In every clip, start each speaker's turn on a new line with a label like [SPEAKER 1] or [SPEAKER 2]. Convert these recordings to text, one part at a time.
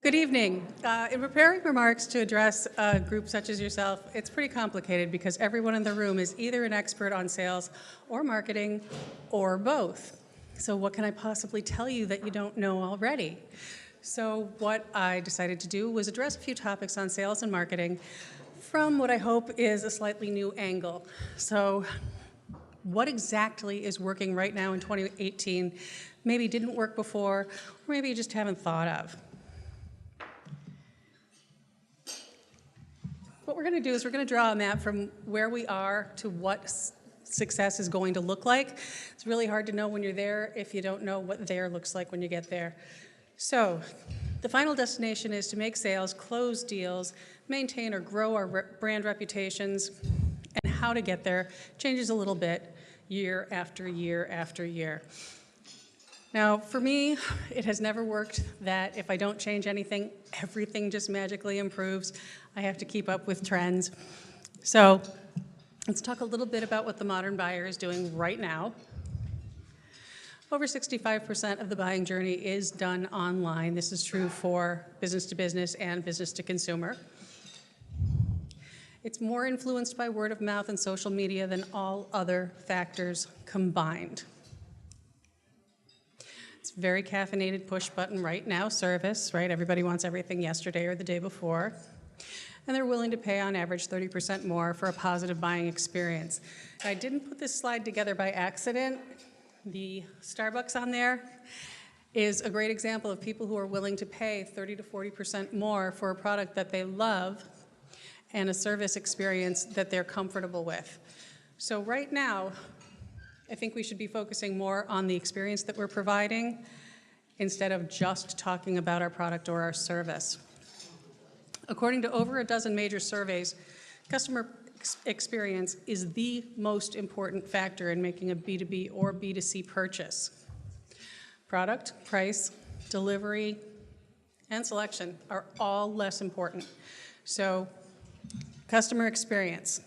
[SPEAKER 1] Good evening. In preparing remarks to address a group such as yourself, it's pretty complicated because everyone in the room is either an expert on sales or marketing or both. So what can I possibly tell you that you don't know already? So what I decided to do was address a few topics on sales and marketing from what I hope is a slightly new angle. So what exactly is working right now in 2018, maybe didn't work before, or maybe you just haven't thought of? What we're going to do is we're going to draw a map from where we are to what success is going to look like. It's really hard to know when you're there if you don't know what there looks like when you get there. So the final destination is to make sales, close deals, maintain or grow our brand reputations, and how to get there changes a little bit year after year after year. Now, for me, it has never worked that if I don't change anything, everything just magically improves. I have to keep up with trends. So let's talk a little bit about what the modern buyer is doing right now. Over 65% of the buying journey is done online. This is true for business to business and business to consumer. It's more influenced by word of mouth and social media than all other factors combined. It's very caffeinated push button right now service, right? Everybody wants everything yesterday or the day before. And they're willing to pay on average 30% more for a positive buying experience. I didn't put this slide together by accident. The Starbucks on there is a great example of people who are willing to pay 30 to 40% more for a product that they love and a service experience that they're comfortable with. So right now, I think we should be focusing more on the experience that we're providing instead of just talking about our product or our service. According to over a dozen major surveys, customer experience is the most important factor in making a B2B or B2C purchase. Product, price, delivery, and selection are all less important. So, customer experience.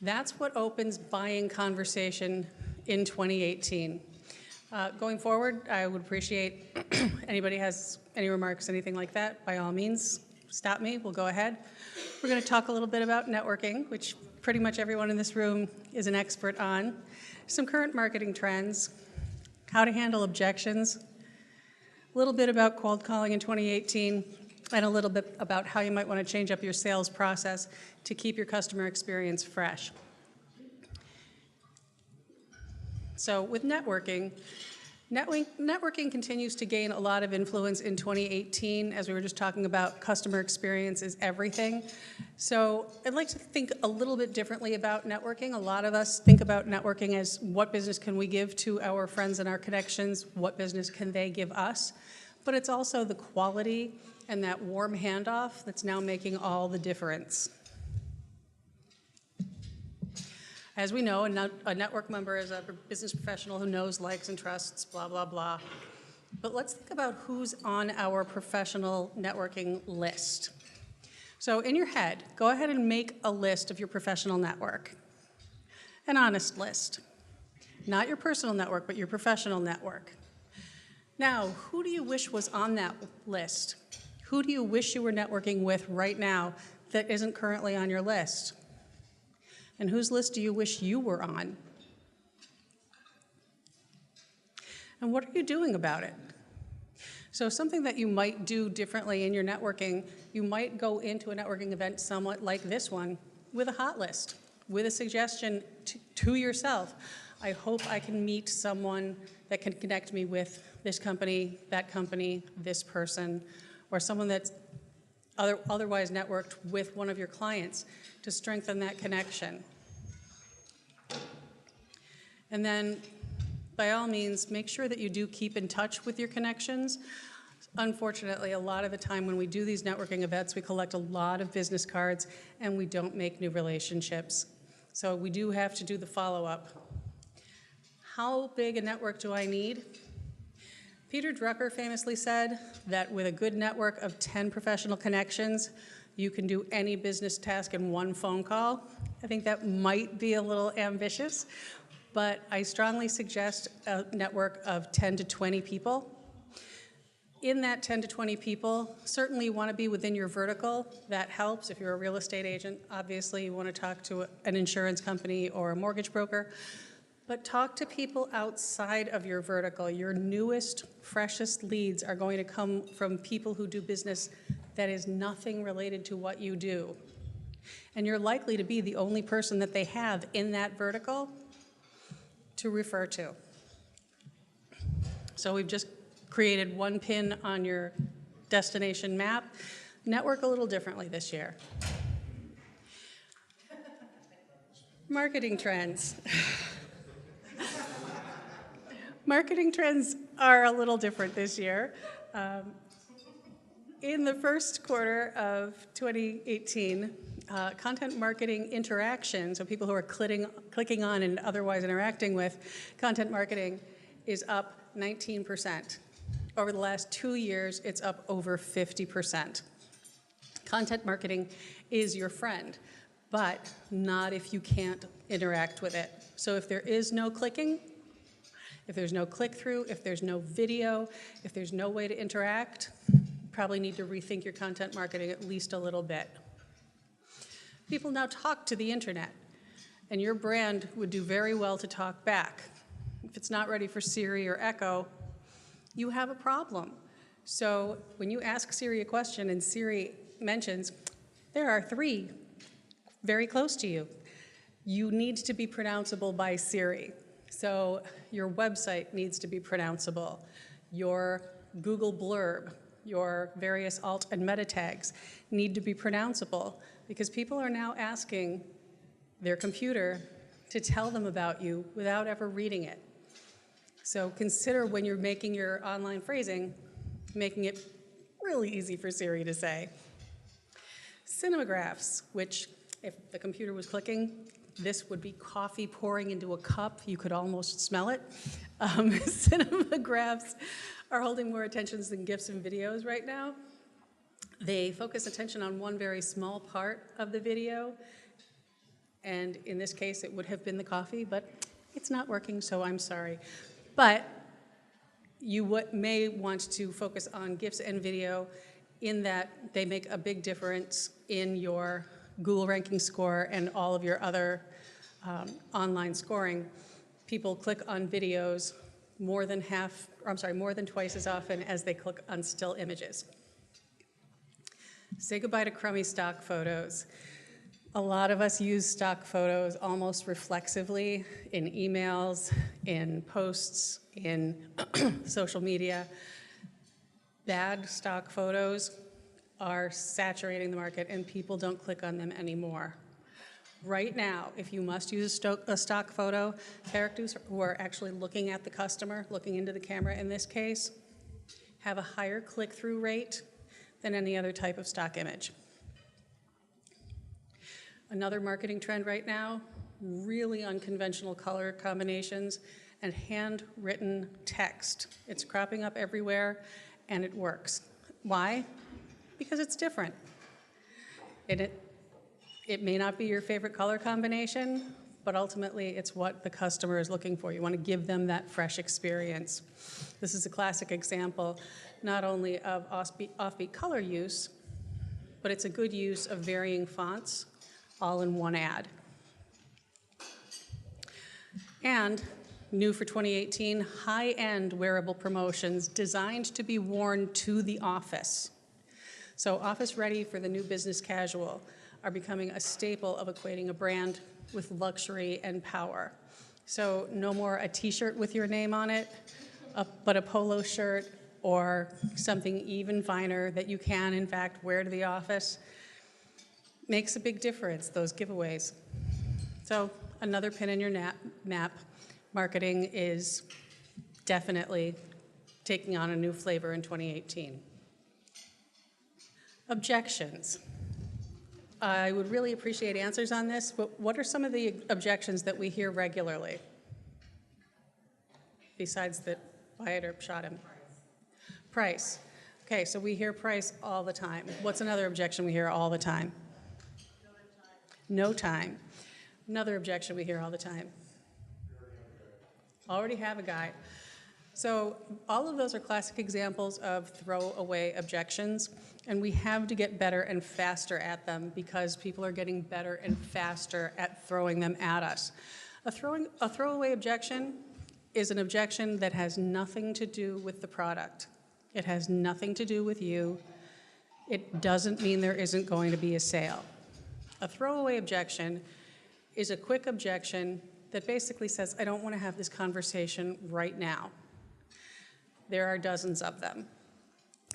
[SPEAKER 1] That's what opens buying conversation in 2018. Going forward, I would appreciate anybody has any remarks, anything like that, by all means, stop me, we'll go ahead. We're going to talk a little bit about networking, which pretty much everyone in this room is an expert on, some current marketing trends, how to handle objections, a little bit about cold calling in 2018, and a little bit about how you might want to change up your sales process to keep your customer experience fresh. So with networking continues to gain a lot of influence in 2018. As we were just talking about, customer experience is everything. So I'd like to think a little bit differently about networking. A lot of us think about networking as what business can we give to our friends and our connections, what business can they give us, but it's also the quality and that warm handoff that's now making all the difference. As we know, a network member is a business professional who knows, likes, and trusts, blah, blah, blah. But let's think about who's on our professional networking list. So in your head, go ahead and make a list of your professional network. An honest list. Not your personal network, but your professional network. Now, who do you wish was on that list? Who do you wish you were networking with right now that isn't currently on your list? And whose list do you wish you were on? And what are you doing about it? So something that you might do differently in your networking, you might go into a networking event somewhat like this one with a hot list, with a suggestion to yourself. I hope I can meet someone that can connect me with this company, this person, or someone that's otherwise networked with one of your clients to strengthen that connection. And then, by all means, make sure that you do keep in touch with your connections. Unfortunately, a lot of the time when we do these networking events, we collect a lot of business cards and we don't make new relationships. So we do have to do the follow-up. How big a network do I need? Peter Drucker famously said that with a good network of 10 professional connections, you can do any business task in one phone call. I think that might be a little ambitious, but I strongly suggest a network of 10 to 20 people. in that 10 to 20 people, certainly you want to be within your vertical. That helps. If you're a real estate agent, obviously you want to talk to an insurance company or a mortgage broker. But talk to people outside of your vertical. Your newest, freshest leads are going to come from people who do business that is nothing related to what you do. And you're likely to be the only person that they have in that vertical to refer to. So we've just created one pin on your destination map. Network a little differently this year. Marketing trends. Marketing trends are a little different this year. In the first quarter of 2018, content marketing interaction, so people who are clicking on and otherwise interacting with content marketing, is up 19%. Over the last 2 years, it's up over 50%. Content marketing is your friend, but not if you can't interact with it. So if there is no clicking, if there's no click-through, if there's no video, if there's no way to interact, you probably need to rethink your content marketing at least a little bit. People now talk to the internet, and your brand would do very well to talk back. If it's not ready for Siri or Echo, you have a problem. So when you ask Siri a question and Siri mentions, there are 3 very close to you, you need to be pronounceable by Siri. So your website needs to be pronounceable. Your Google blurb, your various alt and meta tags need to be pronounceable because people are now asking their computer to tell them about you without ever reading it. So consider when you're making your online phrasing, making it really easy for Siri to say. Cinemagraphs, which if the computer was clicking, this would be coffee pouring into a cup. You could almost smell it. Cinemagraphs are holding more attention than GIFs and videos right now. They focus attention on one very small part of the video. And in this case, it would have been the coffee, but it's not working, so I'm sorry. But you may want to focus on GIFs and video in that they make a big difference in your Google ranking score and all of your other online scoring. People click on videos more than twice as often as they click on still images. Say goodbye to crummy stock photos. A lot of us use stock photos almost reflexively in emails, in posts, in social media. Bad stock photos are saturating the market and people don't click on them anymore. Right now, if you must use a stock photo, characters who are actually looking at the customer, looking into the camera in this case, have a higher click-through rate than any other type of stock image. Another marketing trend right now, really unconventional color combinations and handwritten text. It's cropping up everywhere and it works. Why? Because it's different. It may not be your favorite color combination, but ultimately it's what the customer is looking for. You want to give them that fresh experience. This is a classic example not only of offbeat color use, but it's a good use of varying fonts all in one ad. And new for 2018, high-end wearable promotions designed to be worn to the office. So office ready for the new business casual are becoming a staple of equating a brand with luxury and power. So no more a t-shirt with your name on it, but a polo shirt or something even finer that you can, in fact, wear to the office. Makes a big difference, those giveaways. So another pin in your map, marketing is definitely taking on a new flavor in 2018. Objections. I would really appreciate answers on this, but what are some of the objections that we hear regularly? Besides that Wyatt shot him. Price. Okay, so we hear price all the time. What's another objection we hear all the time? No time. Another objection we hear all the time. Already have a guy. So all of those are classic examples of throwaway objections, and we have to get better and faster at them because people are getting better and faster at throwing them at us. A throwaway objection is an objection that has nothing to do with the product. It has nothing to do with you. It doesn't mean there isn't going to be a sale. A throwaway objection is a quick objection that basically says, I don't want to have this conversation right now. There are dozens of them.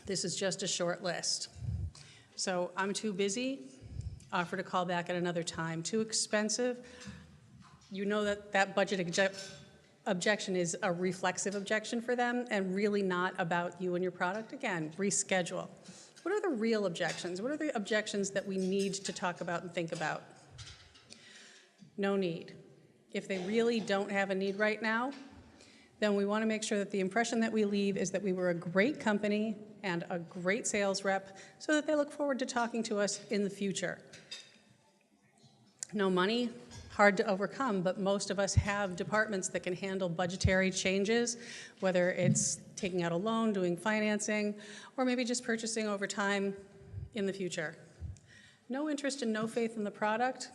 [SPEAKER 1] This is just a short list. So I'm too busy, offer to call back at another time. Too expensive, you know that budget objection is a reflexive objection for them and really not about you and your product. Again, reschedule. What are the real objections? What are the objections that we need to talk about and think about? No need. If they really don't have a need right now, then we want to make sure that the impression that we leave is that we were a great company and a great sales rep so that they look forward to talking to us in the future. No money, hard to overcome, but most of us have departments that can handle budgetary changes, whether it's taking out a loan, doing financing, or maybe just purchasing over time in the future. No interest and no faith in the product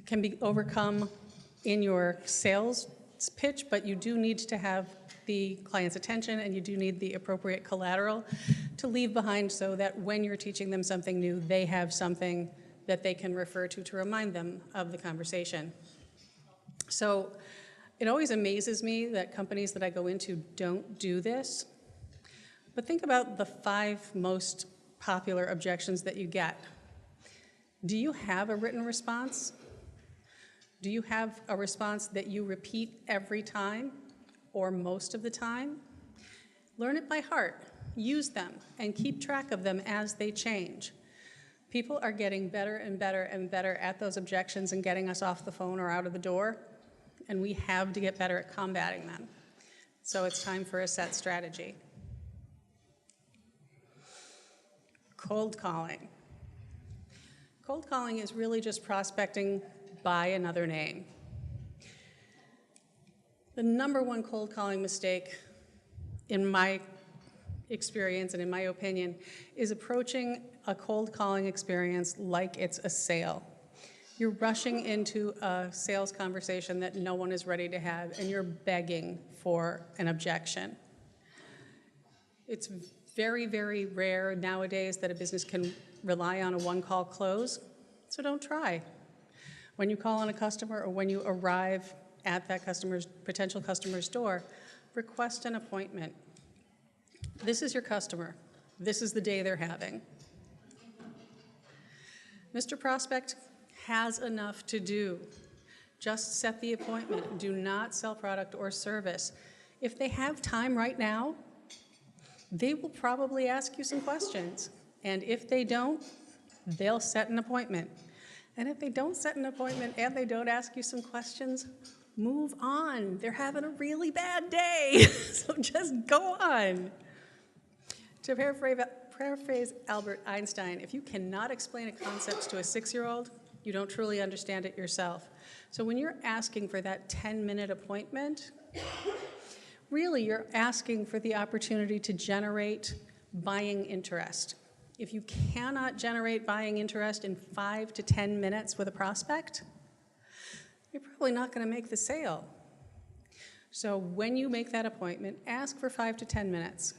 [SPEAKER 1] can be overcome in your sales pitch, but you do need to have the client's attention and you do need the appropriate collateral to leave behind so that when you're teaching them something new, they have something that they can refer to remind them of the conversation. So it always amazes me that companies that I go into don't do this, but think about the 5 most popular objections that you get. Do you have a written response? Do you have a response that you repeat every time or most of the time? Learn it by heart, use them, and keep track of them as they change. People are getting better and better and better at those objections and getting us off the phone or out of the door, and we have to get better at combating them. So it's time for a set strategy. Cold calling. Cold calling is really just prospecting by another name. The number one cold calling mistake, in my experience and in my opinion, is approaching a cold calling experience like it's a sale. You're rushing into a sales conversation that no one is ready to have, and you're begging for an objection. It's very, very rare nowadays that a business can rely on a one-call close, so don't try. When you call on a customer or when you arrive at that potential customer's door, request an appointment. This is your customer. This is the day they're having. Mr. Prospect has enough to do. Just set the appointment. Do not sell product or service. If they have time right now, they will probably ask you some questions. And if they don't, they'll set an appointment. And if they don't set an appointment and they don't ask you some questions, move on. They're having a really bad day, so just go on. To paraphrase Albert Einstein, if you cannot explain a concept to a 6-year-old, you don't truly understand it yourself. So when you're asking for that 10-minute appointment, really you're asking for the opportunity to generate buying interest. If you cannot generate buying interest in 5 to 10 minutes with a prospect, you're probably not going to make the sale. So when you make that appointment, ask for 5 to 10 minutes.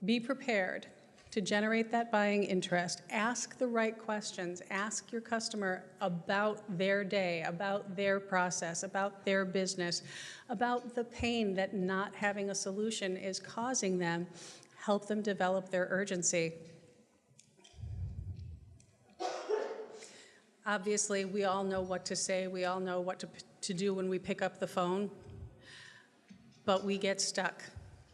[SPEAKER 1] Be prepared to generate that buying interest. Ask the right questions. Ask your customer about their day, about their process, about their business, about the pain that not having a solution is causing them. Help them develop their urgency. Obviously, we all know what to say. We all know what to do when we pick up the phone, but we get stuck.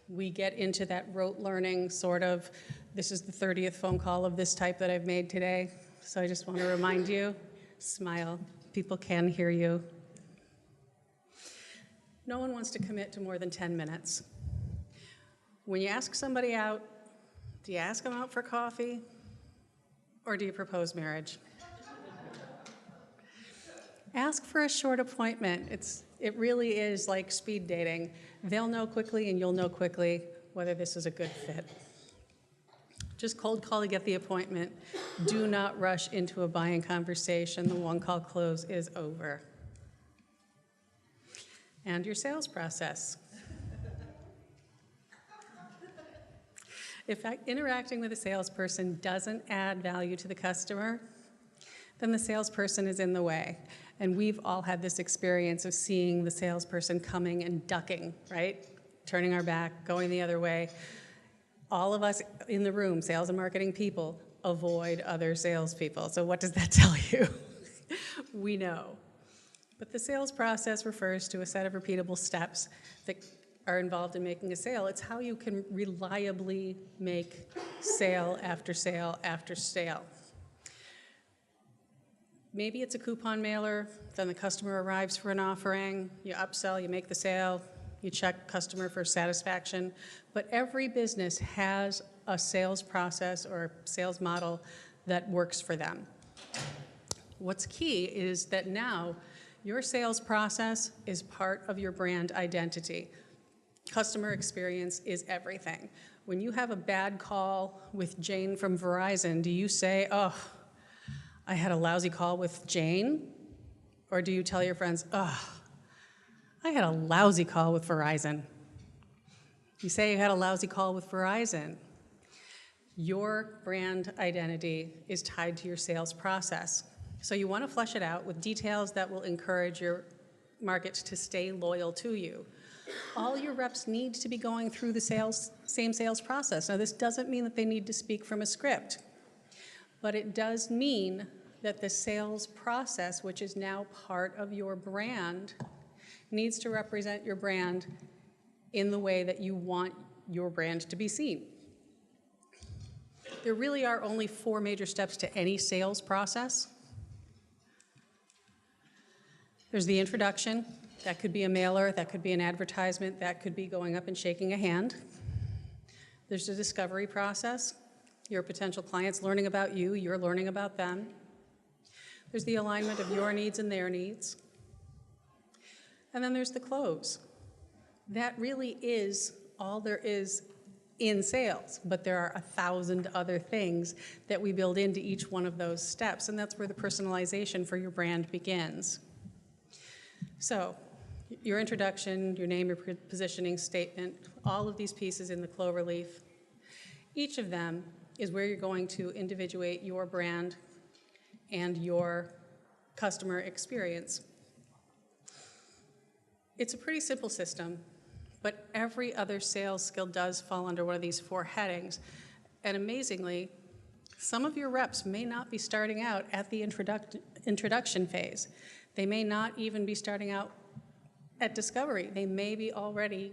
[SPEAKER 1] We get into that rote learning sort of, this is the 30th phone call of this type that I've made today, so I just want to remind you, smile. People can hear you. No one wants to commit to more than 10 minutes. When you ask somebody out, do you ask them out for coffee, or do you propose marriage? Ask for a short appointment. It's It really is like speed dating. They'll know quickly and you'll know quickly whether this is a good fit. Just cold call to get the appointment. Do not rush into a buying conversation. The one-call close is over. And your sales process. If interacting with a salesperson doesn't add value to the customer, then the salesperson is in the way. And we've all had this experience of seeing the salesperson coming and ducking, right? Turning our back, going the other way. All of us in the room, sales and marketing people, avoid other salespeople. So what does that tell you? We know. But the sales process refers to a set of repeatable steps that are involved in making a sale. It's how you can reliably make sale after sale after sale. Maybe it's a coupon mailer, then the customer arrives for an offering, you upsell, you make the sale, you check customer for satisfaction. But every business has a sales process or sales model that works for them. What's key is that now your sales process is part of your brand identity. Customer experience is everything. When you have a bad call with Jane from Verizon, do you say, oh, I had a lousy call with Jane? Or do you tell your friends, oh, I had a lousy call with Verizon? You say you had a lousy call with Verizon. Your brand identity is tied to your sales process. So you want to flesh it out with details that will encourage your market to stay loyal to you. All your reps need to be going through the same sales process. Now, this doesn't mean that they need to speak from a script, but it does mean that the sales process, which is now part of your brand, needs to represent your brand in the way that you want your brand to be seen. There really are only 4 major steps to any sales process. There's the introduction. That could be a mailer, that could be an advertisement, that could be going up and shaking a hand. There's the discovery process. Your potential clients learning about you, you're learning about them. There's the alignment of your needs and their needs. And then there's the close. That really is all there is in sales, but there are 1,000 other things that we build into each one of those steps, and that's where the personalization for your brand begins. So, your introduction, your name, your positioning statement, all of these pieces in the cloverleaf, each of them is where you're going to individuate your brand and your customer experience. It's a pretty simple system, but every other sales skill does fall under one of these 4 headings. And amazingly, some of your reps may not be starting out at the introduction phase. They may not even be starting out at discovery. They may be already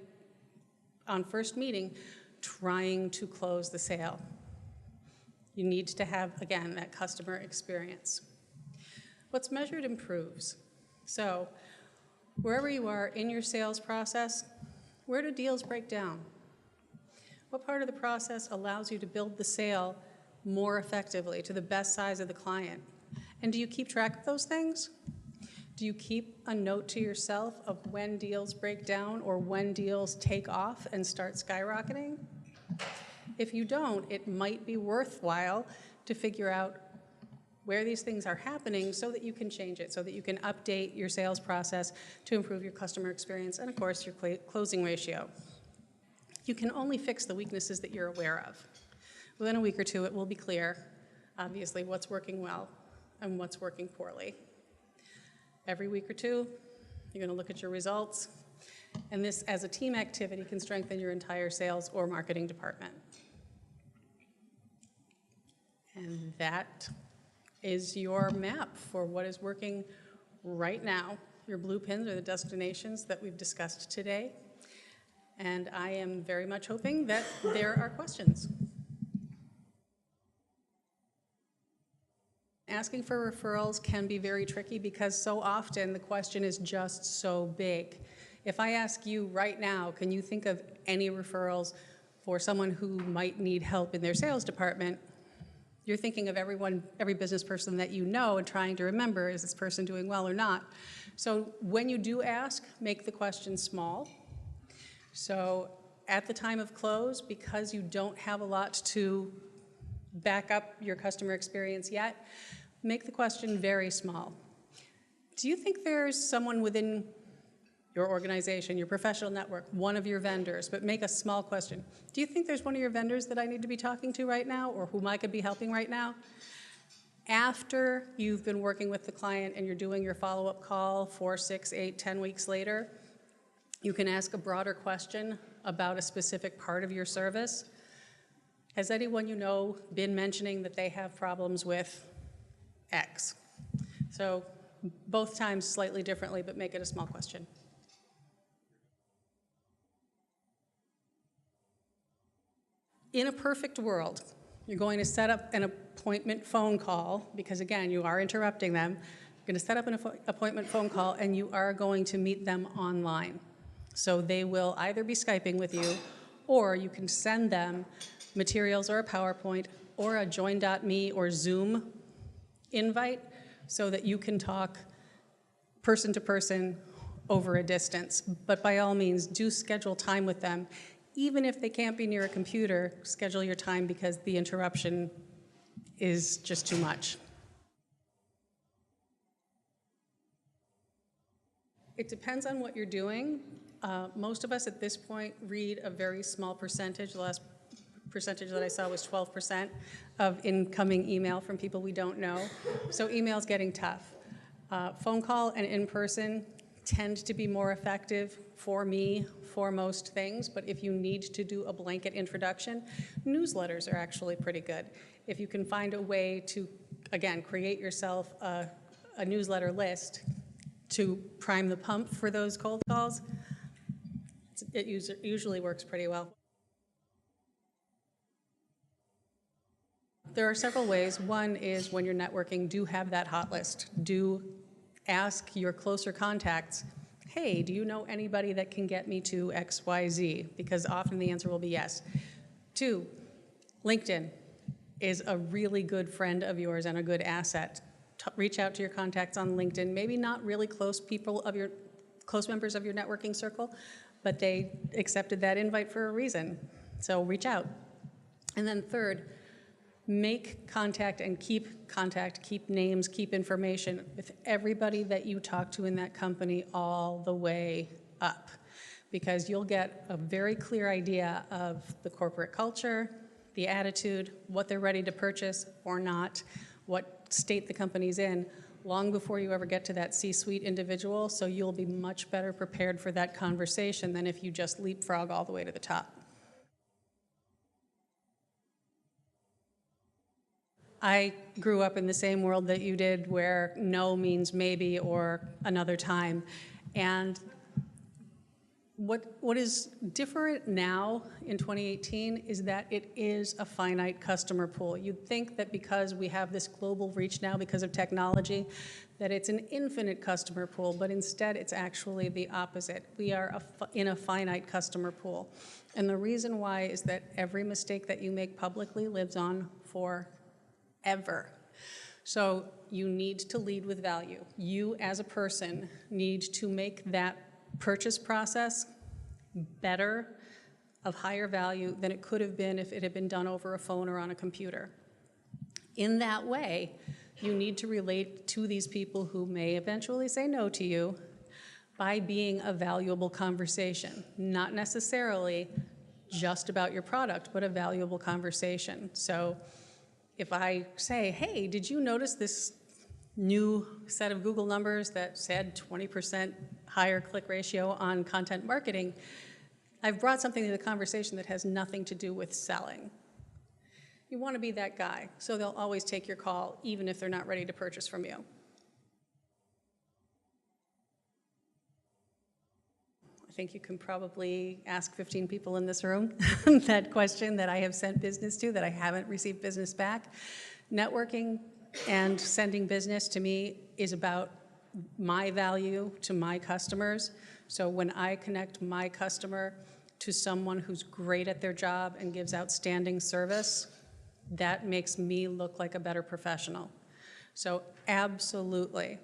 [SPEAKER 1] on first meeting trying to close the sale. You need to have, again, that customer experience. What's measured improves. So wherever you are in your sales process, where do deals break down? What part of the process allows you to build the sale more effectively to the best size of the client? And do you keep track of those things? Do you keep a note to yourself of when deals break down or when deals take off and start skyrocketing? If you don't, it might be worthwhile to figure out where these things are happening so that you can change it, so that you can update your sales process to improve your customer experience and, of course, your closing ratio. You can only fix the weaknesses that you're aware of. Within a week or 2, it will be clear, obviously, what's working well and what's working poorly. Every week or 2, you're going to look at your results, and this, as a team activity, can strengthen your entire sales or marketing department. And that is your map for what is working right now. Your blue pins are the destinations that we've discussed today, and I am very much hoping that there are questions. Asking for referrals can be very tricky because so often the question is just so big. If I ask you right now, can you think of any referrals for someone who might need help in their sales department? You're thinking of every business person that you know and trying to remember, is this person doing well or not? So when you do ask, make the question small. So at the time of close, because you don't have a lot to back up your customer experience yet, make the question very small. Do you think there's someone within your organization, your professional network, one of your vendors, but make a small question. Do you think there's one of your vendors that I need to be talking to right now or whom I could be helping right now? After you've been working with the client and you're doing your follow-up call 4, 6, 8, 10 weeks later, you can ask a broader question about a specific part of your service. Has anyone you know been mentioning that they have problems with X? So both times slightly differently, but make it a small question. In a perfect world, you're going to set up an appointment phone call, because again, you are interrupting them. You're going to set up an appointment phone call, and you are going to meet them online. So they will either be Skyping with you, or you can send them materials or a PowerPoint or a join.me or Zoom invite so that you can talk person to person over a distance. But by all means, do schedule time with them. Even if they can't be near a computer, schedule your time because the interruption is just too much. It depends on what you're doing. Most of us at this point read a very small percentage. The last percentage that I saw was 12% of incoming email from people we don't know. So email's getting tough. Phone call and in-person tend to be more effective for me for most things, but if you need to do a blanket introduction, newsletters are actually pretty good. If you can find a way to, again, create yourself a newsletter list to prime the pump for those cold calls, it usually works pretty well. There are several ways. One is when you're networking, do have that hot list. Do ask your closer contacts, hey, do you know anybody that can get me to XYZ? Because often the answer will be yes. 2, LinkedIn is a really good friend of yours and a good asset. Reach out to your contacts on LinkedIn, maybe not really close members of your networking circle, but they accepted that invite for a reason. So reach out. And then 3rd, make contact and keep names, keep information with everybody that you talk to in that company all the way up, because you'll get a very clear idea of the corporate culture, the attitude, what they're ready to purchase or not, what state the company's in, long before you ever get to that C-suite individual, so you'll be much better prepared for that conversation than if you just leapfrog all the way to the top. I grew up in the same world that you did, where no means maybe or another time. And what is different now in 2018 is that it is a finite customer pool. You'd think that because we have this global reach now because of technology, that it's an infinite customer pool, but instead it's actually the opposite. We are in a finite customer pool. And the reason why is that every mistake that you make publicly lives on forever. So you need to lead with value. You as a person need to make that purchase process better, of higher value than it could have been if it had been done over a phone or on a computer. In that way, you need to relate to these people who may eventually say no to you by being a valuable conversation, not necessarily just about your product, but a valuable conversation. So if I say, hey, did you notice this new set of Google numbers that said 20% higher click ratio on content marketing, I've brought something to the conversation that has nothing to do with selling. You want to be that guy, so they'll always take your call, even if they're not ready to purchase from you. I think you can probably ask 15 people in this room that question that I have sent business to that I haven't received business back. Networking and sending business to me is about my value to my customers. So when I connect my customer to someone who's great at their job and gives outstanding service, That makes me look like a better professional. So absolutely,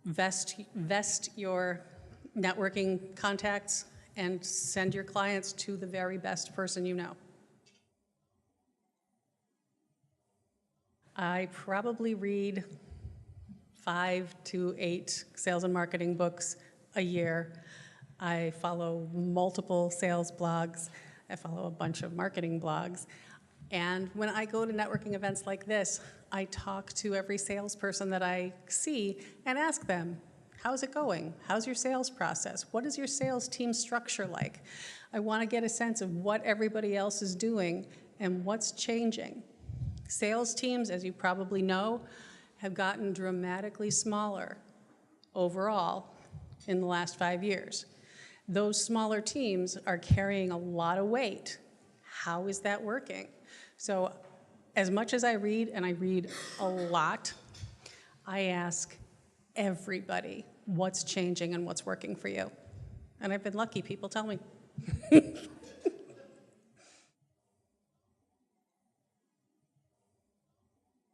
[SPEAKER 1] vest your networking contacts and send your clients to the very best person you know. I probably read 5 to 8 sales and marketing books a year. I follow multiple sales blogs. I follow a bunch of marketing blogs. And when I go to networking events like this, I talk to every salesperson that I see and ask them, how's it going? How's your sales process? What is your sales team structure like? I want to get a sense of what everybody else is doing and what's changing. Sales teams, as you probably know, have gotten dramatically smaller overall in the last 5 years. Those smaller teams are carrying a lot of weight. How is that working? So as much as I read, and I read a lot, I ask everybody what's changing and what's working for you. And I've been lucky, people tell me.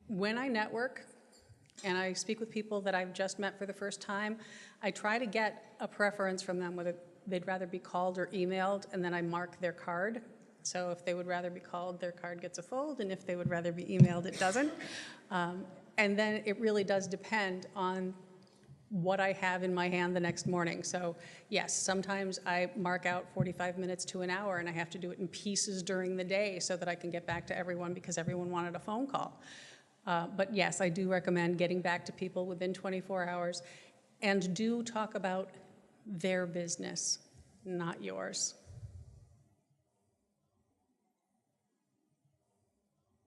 [SPEAKER 1] When I network and I speak with people that I've just met for the first time, I try to get a preference from them, whether they'd rather be called or emailed, and then I mark their card. So if they would rather be called, their card gets a fold, and if they would rather be emailed, it doesn't. And then it really does depend on what I have in my hand the next morning. So yes, sometimes I mark out 45 minutes to an hour, and I have to do it in pieces during the day so that I can get back to everyone because everyone wanted a phone call. But yes, I do recommend getting back to people within 24 hours, and do talk about their business, not yours.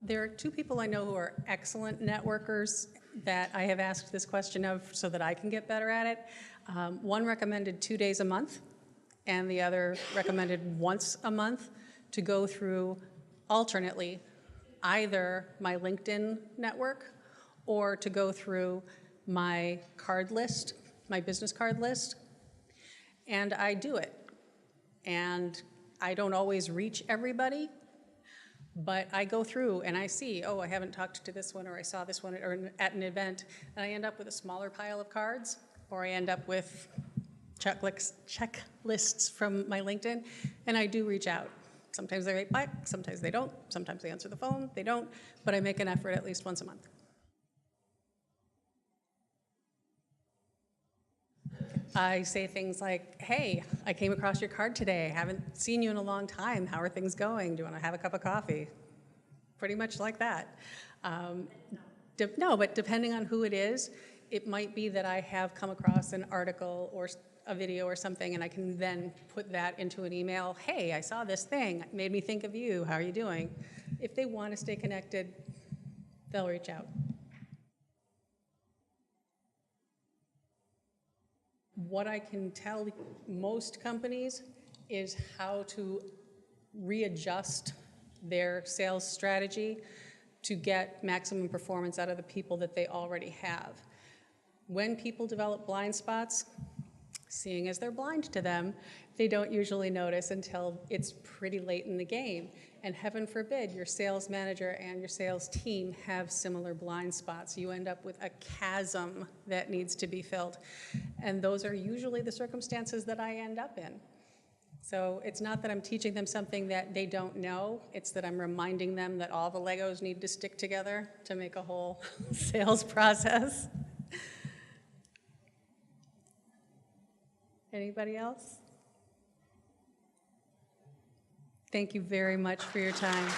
[SPEAKER 1] There are 2 people I know who are excellent networkers that I have asked this question of so that I can get better at it. One recommended 2 days a month, and the other recommended once a month to go through alternately either my LinkedIn network or to go through my card list, my business card list. And I do it. And I don't always reach everybody, but I go through and I see, oh, I haven't talked to this one, or I saw this one or at an event, and I end up with a smaller pile of cards, or I end up with checklists from my LinkedIn, and I do reach out. Sometimes they write back, sometimes they don't, sometimes they answer the phone, they don't, but I make an effort at least once a month. I say things like, hey, I came across your card today. I haven't seen you in a long time. How are things going? Do you want to have a cup of coffee? Pretty much like that. No, but depending on who it is, it might be that I have come across an article or a video or something, and I can then put that into an email. Hey, I saw this thing. It made me think of you. How are you doing? If they want to stay connected, they'll reach out. What I can tell most companies is how to readjust their sales strategy to get maximum performance out of the people that they already have. When people develop blind spots, seeing as they're blind to them, they don't usually notice until it's pretty late in the game. And heaven forbid your sales manager and your sales team have similar blind spots. You end up with a chasm that needs to be filled. And those are usually the circumstances that I end up in. So it's not that I'm teaching them something that they don't know, it's that I'm reminding them that all the Legos need to stick together to make a whole sales process. Anybody else? Thank you very much for your time.